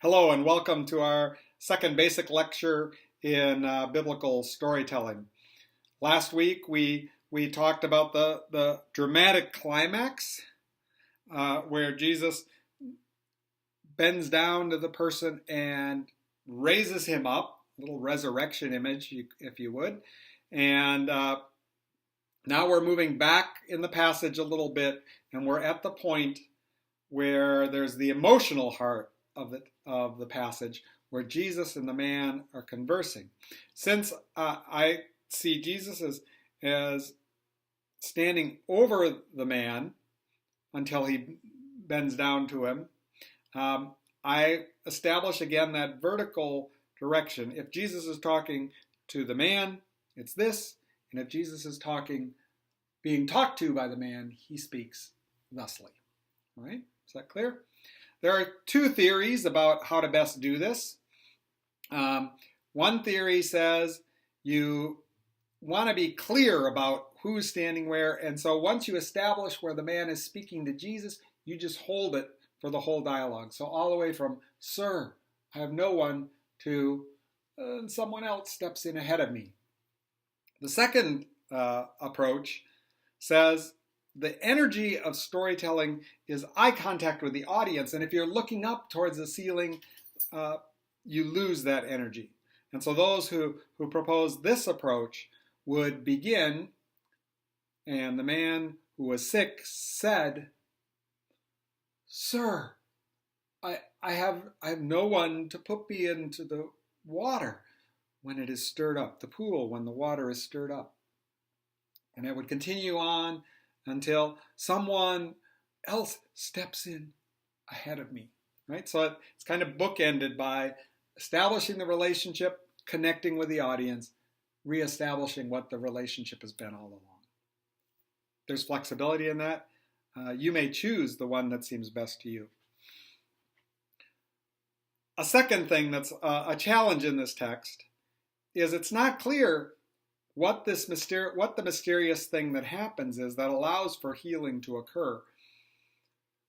Hello and welcome to our second basic lecture in biblical storytelling. Last week we talked about the dramatic climax where Jesus bends down to the person and raises him up, a little resurrection image if you would. And now we're moving back in the passage a little bit, and we're at the point where there's the emotional heart of the passage where Jesus and the man are conversing. Since I see Jesus as standing over the man until he bends down to him, I establish again that vertical direction. If Jesus is talking to the man, it's this, and if Jesus is being talked to by the man, he speaks thusly. All right, is that clear? There are two theories about how to best do this. One theory says you want to be clear about who's standing where, and so once you establish where the man is speaking to Jesus, you just hold it for the whole dialogue. So all the way from, "Sir, I have no one," to someone else steps in ahead of me. The second approach says the energy of storytelling is eye contact with the audience, and if you're looking up towards the ceiling, you lose that energy. And so those who propose this approach would begin, and the man who was sick said, "Sir, I have no one to put me into the water when it is stirred up, the pool when the water is stirred up." And it would continue on until someone else steps in ahead of me, right? So it's kind of bookended by establishing the relationship, connecting with the audience, reestablishing what the relationship has been all along. There's flexibility in that. You may choose the one that seems best to you. A second thing that's a challenge in this text is it's not clear what the mysterious thing that happens is that allows for healing to occur.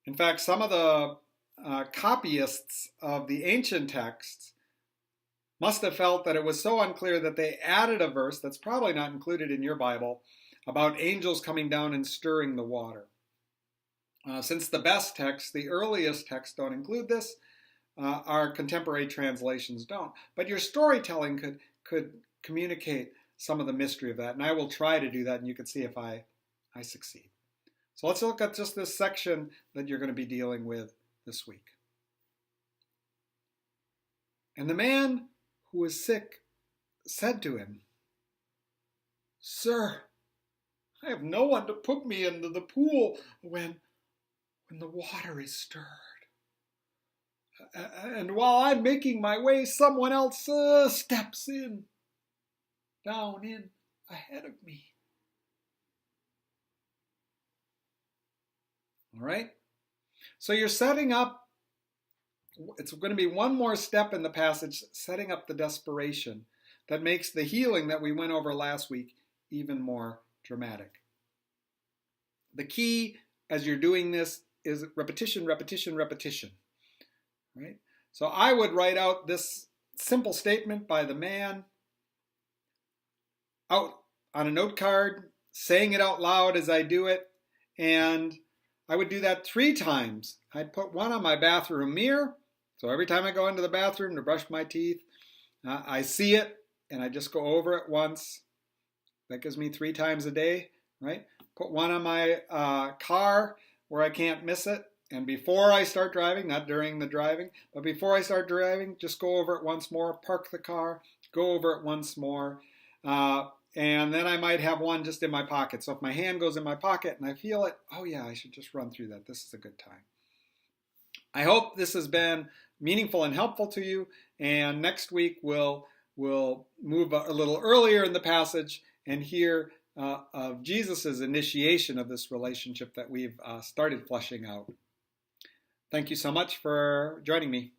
In fact, some of the copyists of the ancient texts must have felt that it was so unclear that they added a verse that's probably not included in your Bible about angels coming down and stirring the water. Since the best texts, the earliest texts, don't include this, our contemporary translations don't. But your storytelling could communicate some of the mystery of that, and I will try to do that, and you can see if I succeed. So let's look at just this section that you're going to be dealing with this week. And the man who was sick said to him, "Sir, I have no one to put me into the pool when the water is stirred. And while I'm making my way, someone else steps down in ahead of me." All right? So you're setting up, it's going to be one more step in the passage, setting up the desperation that makes the healing that we went over last week even more dramatic. The key as you're doing this is repetition, repetition, repetition. Right? So I would write out this simple statement by the man out on a note card, saying it out loud as I do it, and I would do that 3 times. I'd put one on my bathroom mirror, so every time I go into the bathroom to brush my teeth, I see it, and I just go over it once. That gives me 3 times a day, right? Put one on my car where I can't miss it, and before I start driving, not during the driving, but before I start driving, just go over it once more, park the car, go over it once more, and then I might have one just in my pocket. So if my hand goes in my pocket and I feel it, oh yeah, I should just run through that. This is a good time. I hope this has been meaningful and helpful to you. And next week we'll move a little earlier in the passage and hear of Jesus' initiation of this relationship that we've started fleshing out. Thank you so much for joining me.